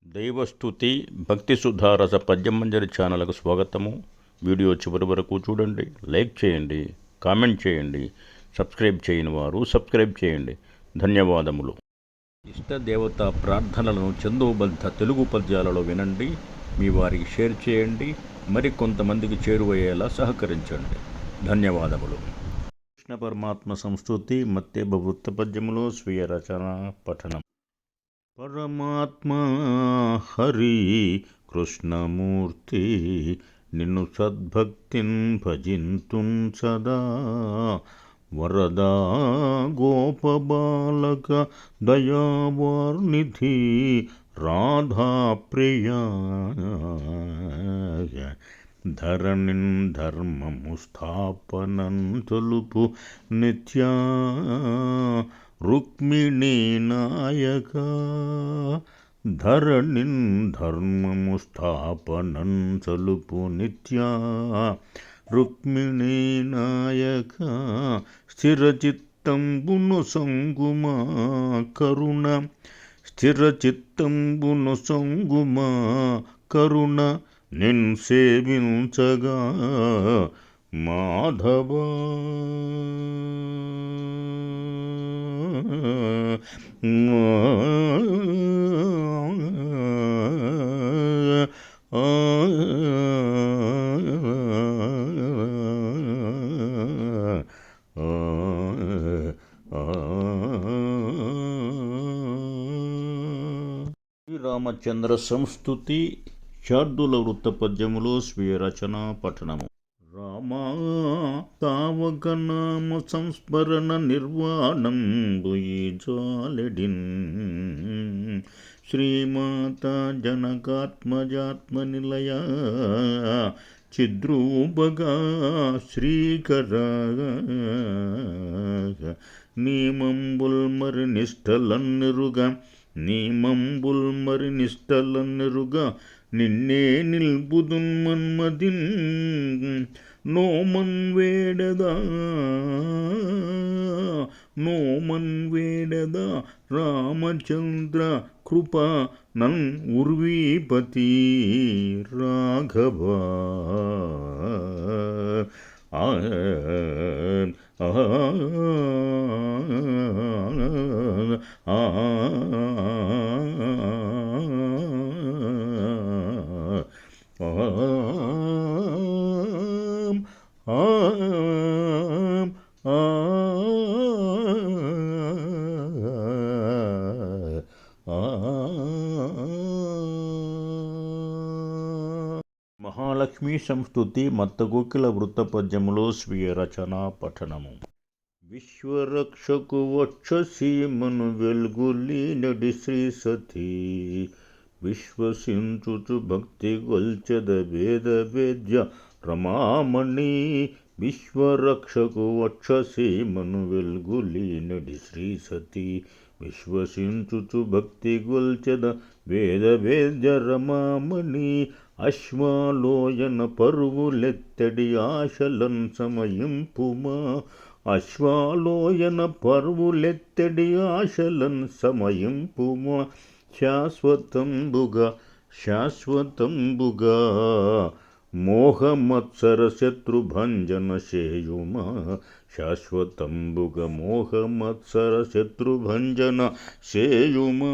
దైవస్తుతి భక్తి సుధారస పద్యమంజరి ఛానల్కు స్వాగతము. వీడియో చివరి వరకు చూడండి, లైక్ చేయండి, కామెంట్ చేయండి. సబ్స్క్రైబ్ చేయని వారు సబ్స్క్రైబ్ చేయండి. ధన్యవాదములు. ఇష్టదేవత ప్రార్థనలను చందోబద్ధ తెలుగు పద్యాలలో వినండి. మీ వారికి షేర్ చేయండి. మరికొంతమందికి చేరువయ్యేలా సహకరించండి. ధన్యవాదములు. కృష్ణ పరమాత్మ సంస్తుతి మత్తేబ వృత్త పద్యములో స్వీయ రచన పఠనం. పరమాత్మా హరి కృష్ణమూర్తి నిన్ను సద్భక్తిన్ భజింతున్ సదా. వరదా గోపబాలక దయావార్నిధి రాధాప్రియ. ధరణిన్ ధర్మము స్థాపనం తొలుపు నిత్యా రుక్మిణీ నాయక. ధరణిన్ ధర్మము స్థాపనం తొలుపు నిత్యా రుక్మిణీ నాయక. స్థిరచిత్తంబును సంగుమా కరుణ. స్థిరచిత్తంబును సంగుమా కరుణ. నిన్ సేవించగా మాధవా. శ్రీరామచంద్ర సంస్తుతి శార్దుల వృత్త పద్యములో స్వీయ రచన పఠనము. రామా తావక నామ సంస్మరణ నిర్వాణంబు జాలెడిన్. శ్రీమాత జనకాత్మజాత్మ నిలయ చిద్రూపగా శ్రీకర. నీమంబుల్ మరి నిష్టలన్నెరుగా. నీమంబుల్ మరి నిష్టలన్నెరుగా. నిన్నే నిల్పుదున్ మన్మదిన్ నోమన్ వేడదా. నోమన్ వేడదా రామచంద్ర కృప నన్ ఉర్వీపతి రాఘవ. మహాలక్ష్మీ సంస్తుతి మత్తగోకిల వృత్త పద్యములో స్వీయ రచన పఠనము. విశ్వరక్షకు వక్షసీమను వెల్గులీనడి శ్రీ సతీ. విశ్వసించుచు భక్తి గొల్చెద వేద వేద్య రమామణి. విశ్వరక్షకు వక్షసీమను వెల్గులీనడి శ్రీ సతీ. విశ్వసించుచు భక్తి గొల్చెద వేద వేద్య రమామణి. అశ్వాలోయన పరువులెత్తడి ఆశలన్ సమయింపుమా. అశ్వాలోయన పరువులెత్తడి ఆశలన్ సమయింపుమా. శాశ్వతంబుగా శాశ్వతంబుగా మోహమత్సర శత్రుభంజన చేయుమా. శాశ్వతంబుగా మోహమత్సర శత్రుభంజన చేయుమా.